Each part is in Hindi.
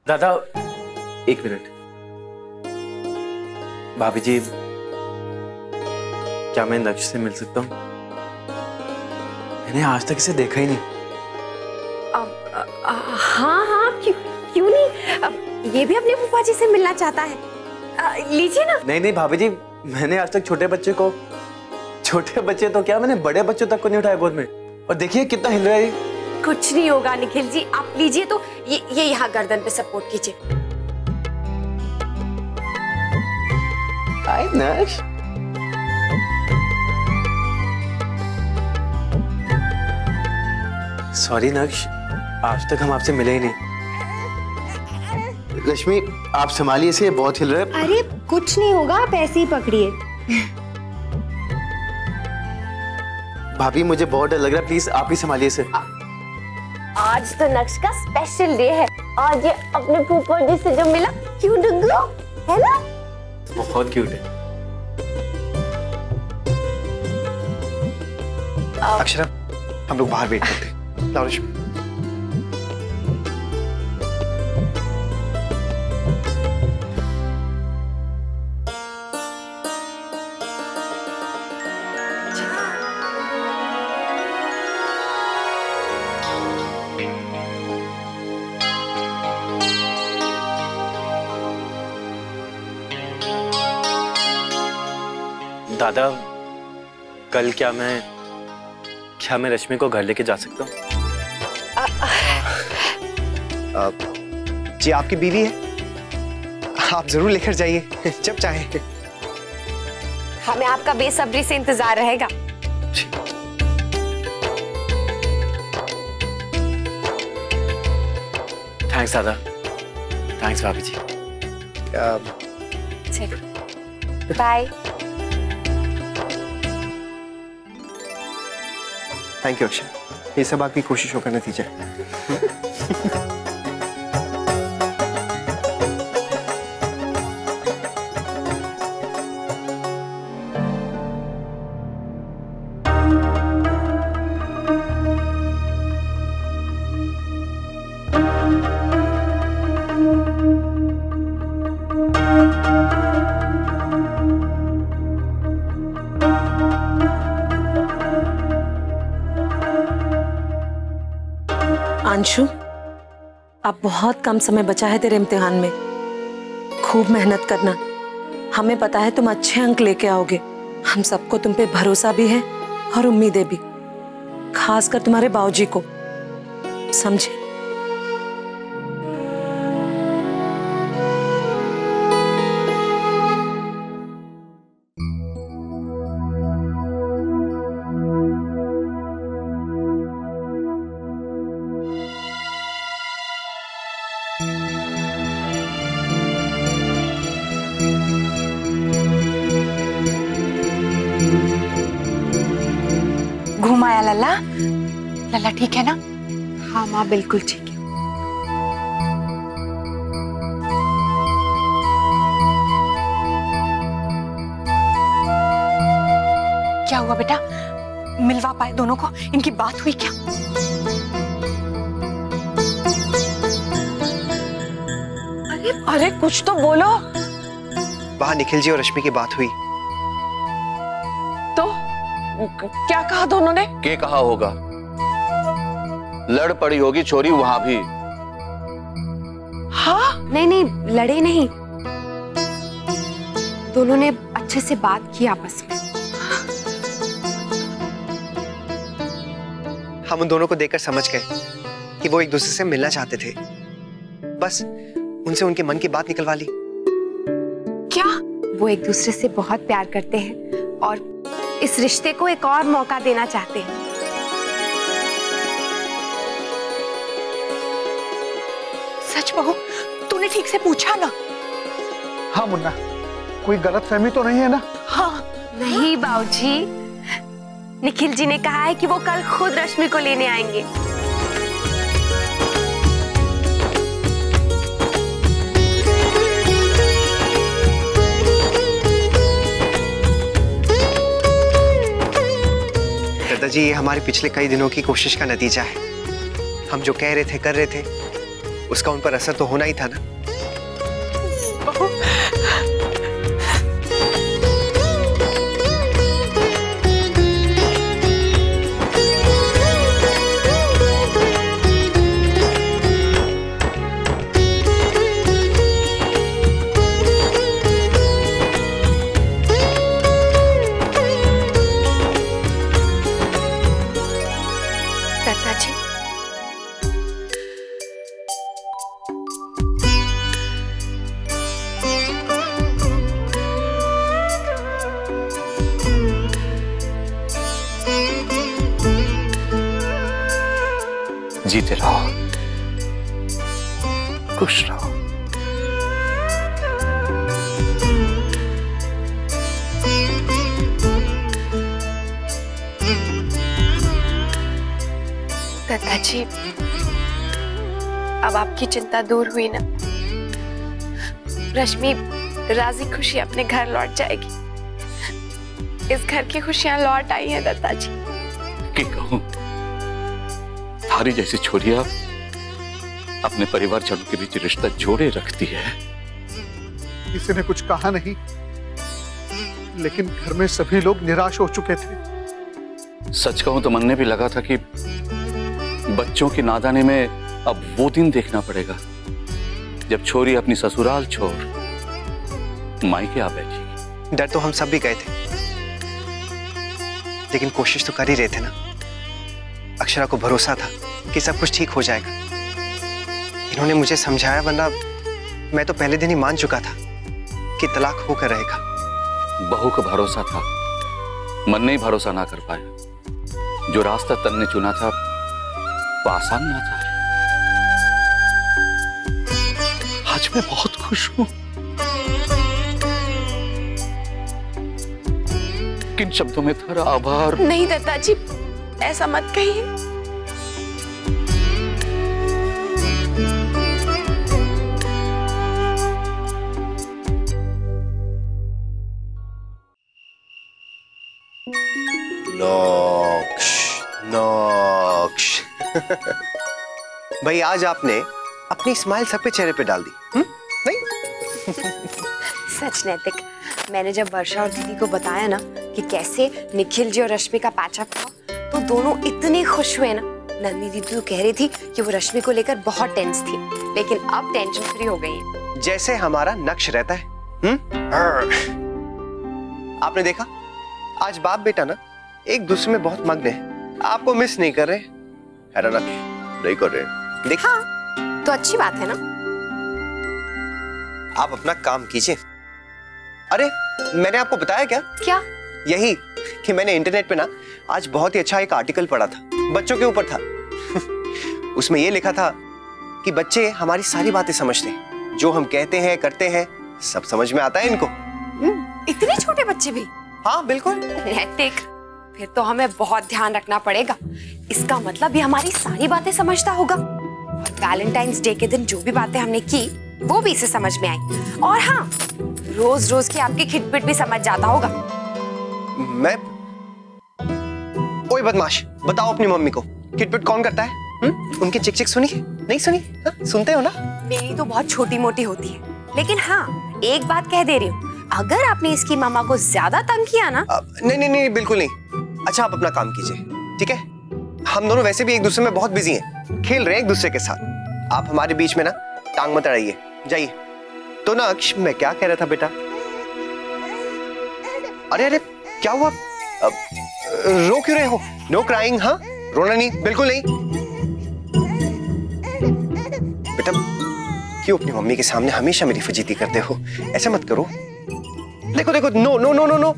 दादा एक मिनट। भाभी जी, क्या मैं नक्श से मिल सकता हूँ? मैंने आज तक इसे देखा ही नहीं। हाँ हाँ, क्यों नहीं, ये भी अपने फूफा जी से मिलना चाहता है। लीजिए ना। नहीं नहीं भाभी जी, मैंने आज तक छोटे बच्चे तो क्या, मैंने बड़े बच्चों तक को नहीं उठाया गोद में। और देखिए कितना हिल रहा है। कुछ नहीं होगा निखिल जी, आप लीजिए तो ये यहाँ गर्दन पे सपोर्ट कीजिए। हाय नक्श। सॉरी नक्श, आज तक हम आपसे मिले ही नहीं। लक्ष्मी आप संभालिए इसे, बहुत हिल रहा है। अरे कुछ नहीं होगा, आप ऐसे ही पकड़िए। भाभी मुझे बहुत डर लग रहा है, प्लीज आप ही संभालिए इसे। आज तो नक्श का स्पेशल डे है। आज ये अपने फूफा जी से जो मिला, क्यों डुगलो, है ना? बहुत क्यूट है। अक्षरा हम लोग बाहर वेट करते हैं। लाओ लक्ष्मी। दादा कल क्या मैं रश्मि को घर लेके जा सकता हूँ? जी आपकी बीवी है, आप जरूर लेकर जाइए जब चाहे। हमें आपका बेसब्री से इंतजार रहेगा। थैंक्स दादा, थैंक्स भाभी जी। बाय। थैंक यू अक्षय, ये सब आपकी कोशिशों का नतीजा है। अंशु, अब बहुत कम समय बचा है तेरे इम्तिहान में। खूब मेहनत करना। हमें पता है तुम अच्छे अंक लेके आओगे। हम सबको तुम पे भरोसा भी है और उम्मीदें भी, खासकर तुम्हारे बाबूजी को, समझे? घुमाया लल्ला? लल्ला ठीक है ना? हाँ माँ बिल्कुल ठीक है। क्या हुआ बेटा, मिलवा पाए दोनों को? इनकी बात हुई क्या? अरे कुछ तो बोलो। वहां निखिल जी और रश्मि की बात हुई। तो क्या कहा दोनों ने? क्या कहा होगा, लड़ पड़ी होगी छोरी वहां भी। हाँ? नहीं, लड़े नहीं, दोनों ने अच्छे से बात की आपस में। हम उन दोनों को देखकर समझ गए कि वो एक दूसरे से मिलना चाहते थे। बस उनसे उनके मन की बात निकलवा ली। क्या? वो एक दूसरे से बहुत प्यार करते हैं और इस रिश्ते को एक और मौका देना चाहते हैं। सच बहू, तूने ठीक से पूछा ना? हाँ मुन्ना, कोई गलतफहमी तो नहीं है ना? हाँ। नहीं बाबूजी, निखिल जी ने कहा है कि वो कल खुद रश्मि को लेने आएंगे। दादाजी, ये हमारे पिछले कई दिनों की कोशिश का नतीजा है। हम जो कह रहे थे, कर रहे थे, उसका उन पर असर तो होना ही था ना। जीते रहो, खुश रहो। दादाजी, अब आपकी चिंता दूर हुई ना? रश्मि राजी खुशी अपने घर लौट जाएगी। इस घर की खुशियां लौट आई हैं दादाजी। की कहूं, थारी जैसी छोरिया अपने परिवारजनों के बीच रिश्ता जोड़े रखती है। किसी ने कुछ कहा नहीं, लेकिन घर में सभी लोग निराश हो चुके थे। सच कहूं तो मन ने भी लगा था कि बच्चों की नादानी में अब वो दिन देखना पड़ेगा जब छोरी अपनी ससुराल छोड़ मायके आ बैठेगी। डर तो हम सब भी गए थे, लेकिन कोशिश तो कर ही रहे थे ना। अक्षरा को भरोसा था कि सब कुछ ठीक हो जाएगा। इन्होंने मुझे समझाया, वरना मैं तो पहले दिन ही मान चुका था कि तलाक होकर रहेगा। बहू का भरोसा था, मन ने ही भरोसा ना कर पाया। जो रास्ता तन ने चुना था वो आसान ना था। आज मैं बहुत खुश हूं। किन शब्दों में थारा आभार। नहीं दादाजी, ऐसा मत कहिए। नोक्ष नोक्ष। भाई आज आपने अपनी स्माइल सबके चेहरे पे डाल दी। नहीं सच नैतिक, मैंने जब वर्षा और दीदी को बताया ना कि कैसे निखिल जी और रश्मि का पैचअप हुआ, तो दोनों इतने खुश हुए ना। नंदी दीदी तो कह रही थी कि वो रश्मि को लेकर बहुत टेंस थी, लेकिन अब टेंशन फ्री हो गई है। जैसे हमारा नक्श रहता है। आपने देखा, आज बाप बेटा ना एक दूसरे में बहुत मग्न है। आपको मिस नहीं कर रहे, है ना नक्श? नहीं कर रहे। देखा, हाँ, तो अच्छी बात है ना। आप अपना काम कीजिए। अरे मैंने आपको बताया क्या? क्या? यही कि मैंने इंटरनेट पे ना आज बहुत ही अच्छा एक आर्टिकल पढ़ा था, बच्चों के ऊपर था। उसमें ये लिखा था कि बच्चे हमारी सारी बातें समझते हैं, जो हम कहते हैं करते हैं सब समझ में आता है इनको। इतने छोटे बच्चे भी? हाँ बिल्कुल। नैतिक, फिर तो हमें बहुत ध्यान रखना पड़ेगा। इसका मतलब ये हमारी सारी बातें समझता होगा। वैलेंटाइंस डे के दिन जो भी बातें हमने की वो भी इसे समझ में आई। और हाँ, रोज रोज की आपकी खिटपिट भी समझ जाता होगा। मैं? ओए बदमाश, बताओ अपनी मम्मी को खिटपिट कौन करता है? उनकी चिक चिक सुनी? नहीं सुनी? हाँ? सुनते हो ना? मेरी तो बहुत छोटी मोटी होती है, लेकिन हाँ एक बात कह दे रही हूँ, अगर आपने इसकी मामा को ज्यादा तंग किया ना। नहीं नहीं नहीं, बिल्कुल नहीं। अच्छा आप अपना काम कीजिए, ठीक है? हम दोनों वैसे भी एक दूसरे में बहुत बिजी हैं, खेल रहे हैं एक दूसरे के साथ। आप हमारे बीच में ना टांग मत अड़ाइए, जाइए। तो ना अक्ष, मैं क्या कह रहा था बेटा? अरे अरे क्या हुआ? रो क्यों रहे हो? No crying. हाँ रोना नहीं, बिल्कुल नहीं। बेटा क्यों अपनी मम्मी के सामने हमेशा मेरी फजीती करते हो? ऐसा मत करो। देखो देखो, no no no no no.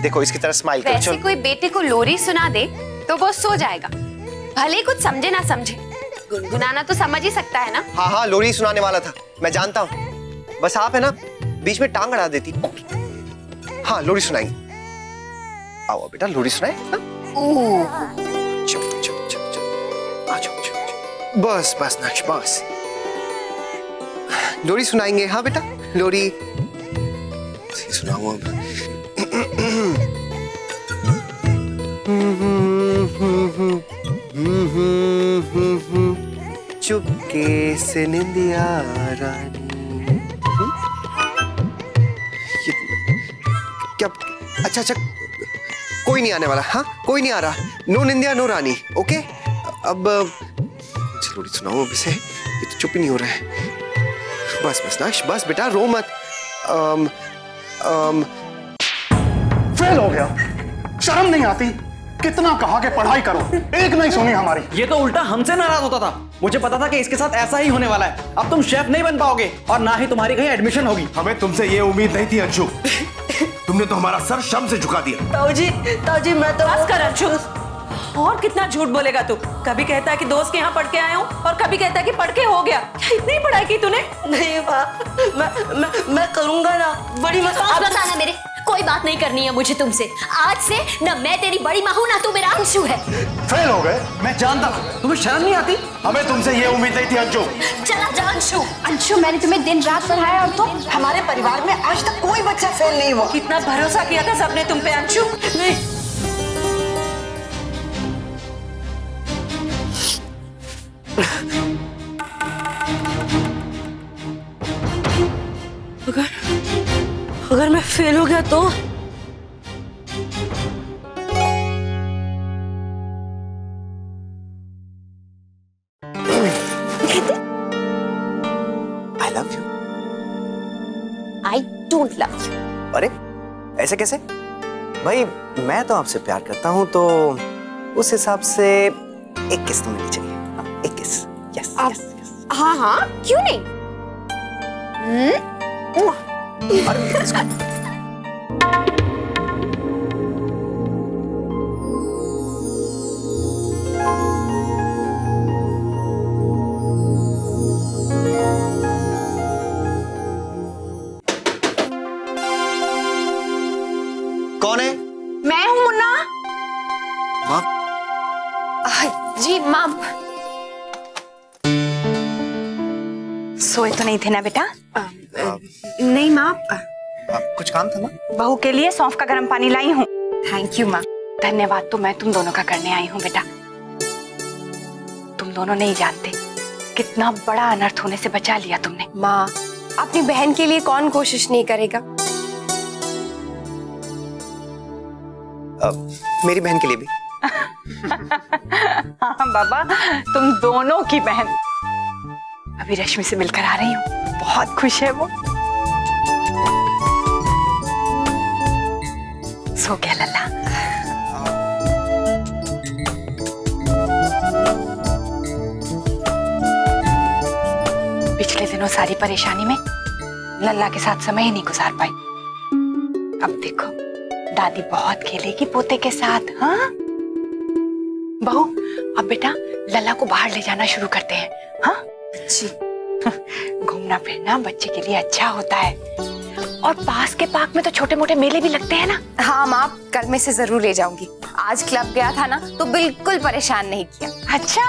देखो इसकी तरह स्माइल करो। वैसे कोई बेटे को लोरी सुना दे तो वो सो जाएगा, भले कुछ समझे ना समझे। गुनगुनाना तो समझ ही सकता है ना। हाँ हाँ, लोरी सुनाने वाला था, मैं जानता हूँ। बस आप है ना बीच में टांग अड़ा देती। हाँ लोरी सुनाएंगे। आओ बेटा लोरी सुनाए। चलो चलो चलो चलो, आ जाओ चलो। बस बस नक्श बस, लोरी सुनाएंगे। हाँ बेटा लोरी सुनाओ अब। चुपके से निंदिया रानी। क्या? अच्छा अच्छा, कोई नहीं आने वाला। हाँ, कोई नहीं आ रहा। नो निंदिया नो रानी। ओके, अब जरूरी सुनाओ अब इसे, ये तो चुप ही नहीं हो रहा है। बस बस नाश, बस बेटा रो मत। फेल हो गया, शर्म नहीं आती? कितना कहा कि पढ़ाई करो, एक नहीं सुनी हमारी। ये तो उल्टा हमसे नाराज होता था। मुझे पता था कि इसके साथ ऐसा ही होने वाला है। अब तुम शेफ नहीं बन पाओगे और ना ही तुम्हारी कहीं एडमिशन होगी। हमें तुमसे ये उम्मीद नहीं थी अंशु। तुमने तो हमारा सर शर्म से झुका दिया। ताऊजी मैं तो बस कर अंशु। और कितना झूठ बोलेगा तू? कभी कहता है कि दोस्त के यहाँ पढ़ के आया हूँ और कभी कहता है कि पढ़ के हो गया। क्या इतनी पढ़ाई की तूने? नहीं मैं करूंगा ना, बड़ी मसाज बताना मेरे। कोई बात नहीं करनी है मुझे तुमसे। आज से न मैं तेरी बड़ी माँ हूँ ना तू मेरा अंशु है। फेल हो गए, मैं जानता हूँ। तुम्हें शर्म नहीं आती? हमें तुमसे ये उम्मीद नहीं थी अंशु। चला जा अंशु। अंशु, मैंने तुम्हें दिन रात पढ़ाया और तुम? हमारे परिवार में आज तक कोई बच्चा फेल नहीं हुआ। कितना भरोसा किया था सबने तुम पे अंशु। नहीं अगर मैं फेल हो गया तो? I love you. I don't love you. अरे ऐसे कैसे? भाई मैं तो आपसे प्यार करता हूँ, तो उस हिसाब से एक किस तो मिलनी चाहिए। एक किस। Yes yes yes. हाँ हाँ, क्यों नहीं? अरे इसको कौन है? मैं हूँ मुन्ना। माँ? जी माँ। सोए तो नहीं थे ना बेटा? नहीं माँ। कुछ काम था माँ? बहू के लिए सौंफ का गर्म पानी लाई हूँ। थैंक यू माँ। धन्यवाद तो मैं तुम दोनों का करने आई हूँ बेटा। तुम दोनों नहीं जानते कितना बड़ा अनर्थ होने से बचा लिया तुमने। माँ, अपनी बहन के लिए कौन कोशिश नहीं करेगा? मेरी बहन के लिए भी। हाँ बाबा, तुम दोनों की बहन। अभी रश्मि से मिलकर आ रही हूँ, बहुत खुश है वो। सो गया लल्ला। पिछले दिनों सारी परेशानी में लल्ला के साथ समय ही नहीं गुजार पाई। अब देखो दादी बहुत खेलेगी पोते के साथ। हाँ बहू, अब बेटा लल्ला को बाहर ले जाना शुरू करते हैं। हाँ जी। घूमना फिरना बच्चे के लिए अच्छा होता है, और पास के पार्क में तो छोटे मोटे मेले भी लगते हैं ना। हाँ माँ, कल मैं से जरूर ले जाऊंगी। आज क्लब गया था ना तो बिल्कुल परेशान नहीं किया। अच्छा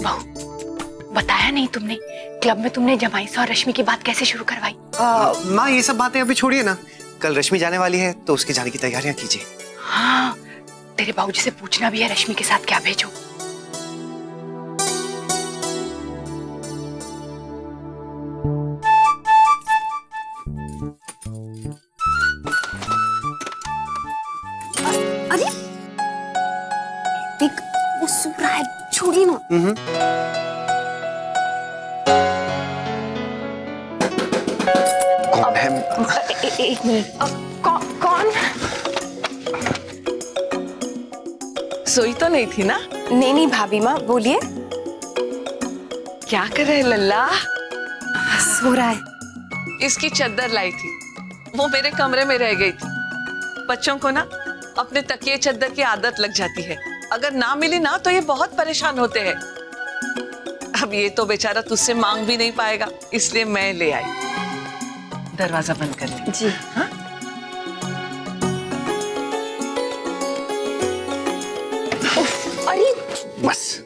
बहू, बताया नहीं तुमने क्लब में तुमने जमाई से और रश्मि की बात कैसे शुरू करवाई? माँ ये सब बातें अभी छोड़िए ना, कल रश्मि जाने वाली है तो उसके जाने की तैयारियां कीजिए। हाँ, तेरे बाबूजी से पूछना भी है रश्मि के साथ क्या भेजो। अरे देख, वो सो रहा है, छोड़िए ना। कौन है? एक मिनट। कौन? सोई तो नहीं थी ना? नहीं नहीं भाभी माँ, बोलिए। क्या कर रहे लल्ला? सो रहा है। इसकी चद्दर लाई थी, वो मेरे कमरे में रह गई थी। बच्चों को ना अपने तकिए चद्दर की आदत लग जाती है, अगर ना मिली ना तो ये बहुत परेशान होते हैं। अब ये तो बेचारा तुझसे मांग भी नहीं पाएगा, इसलिए मैं ले आई। दरवाजा बंद कर ले। जी हाँ? अरे बस,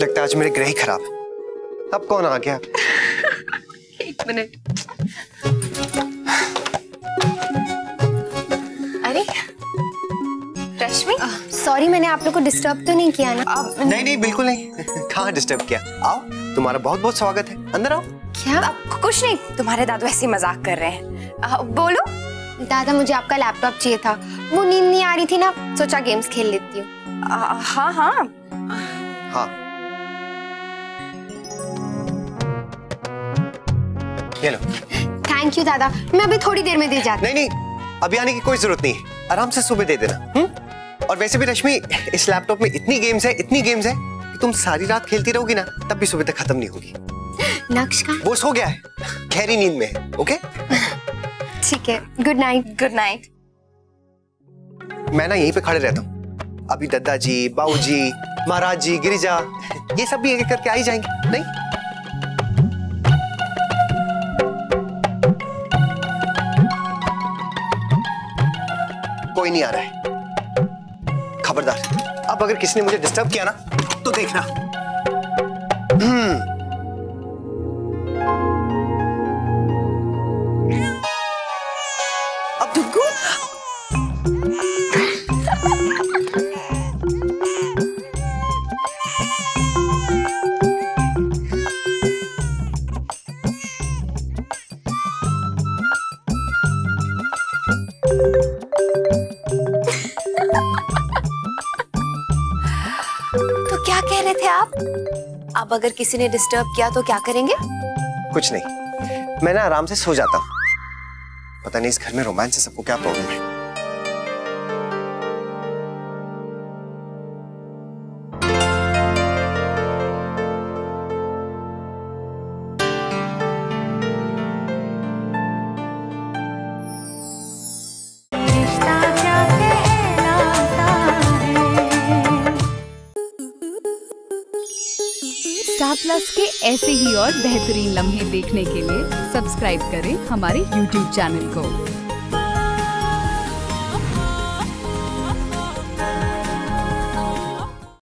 लगता है आज मेरे ग्रह ही खराब है। अब कौन आ गया? एक मिनट। अरे रश्मि, सॉरी मैंने आप लोग को डिस्टर्ब तो नहीं किया ना? नहीं नहीं बिल्कुल नहीं। कहाँ डिस्टर्ब किया? आओ, तुम्हारा बहुत बहुत स्वागत है, अंदर आओ। क्या? कुछ नहीं, तुम्हारे दादू ऐसे ही मजाक कर रहे हैं। बोलो। दादा मुझे आपका लैपटॉप चाहिए था, वो नींद नहीं आ रही थी ना, सोचा गेम्स खेल लेती हूँ। हाँ हाँ हाँ ये लो। थैंक यू दादा, मैं अभी थोड़ी देर में दे जाती। नहीं नहीं, अभी आने की कोई जरूरत नहीं है, आराम से सुबह दे देना। और वैसे भी रश्मि, इस लैपटॉप में इतनी गेम्स है कि तुम सारी रात खेलती रहोगी ना, तब भी सुबह तक खत्म नहीं होगी। नक्श का? वो सो गया है, गहरी नींद में है। ओके ठीक है, गुड नाइट। Good night. मैं ना यहीं पे खड़े रहता हूँ, अभी दादाजी, बाबूजी, महाराज जी, गिरिजा, ये सब भी एक एक करके आ ही जाएंगे। नहीं कोई नहीं आ रहा है, खबरदार अब अगर किसी ने मुझे डिस्टर्ब किया ना तो देखना। अब तुमको तो क्या कह रहे थे आप? अब अगर किसी ने डिस्टर्ब किया तो क्या करेंगे? कुछ नहीं, मैं ना आराम से सो जाता हूँ। पता नहीं इस घर में रोमांस से सबको क्या प्रॉब्लम है। स्टार प्लस के ऐसे ही और बेहतरीन लम्हे देखने के लिए सब्सक्राइब करें हमारे YouTube चैनल को।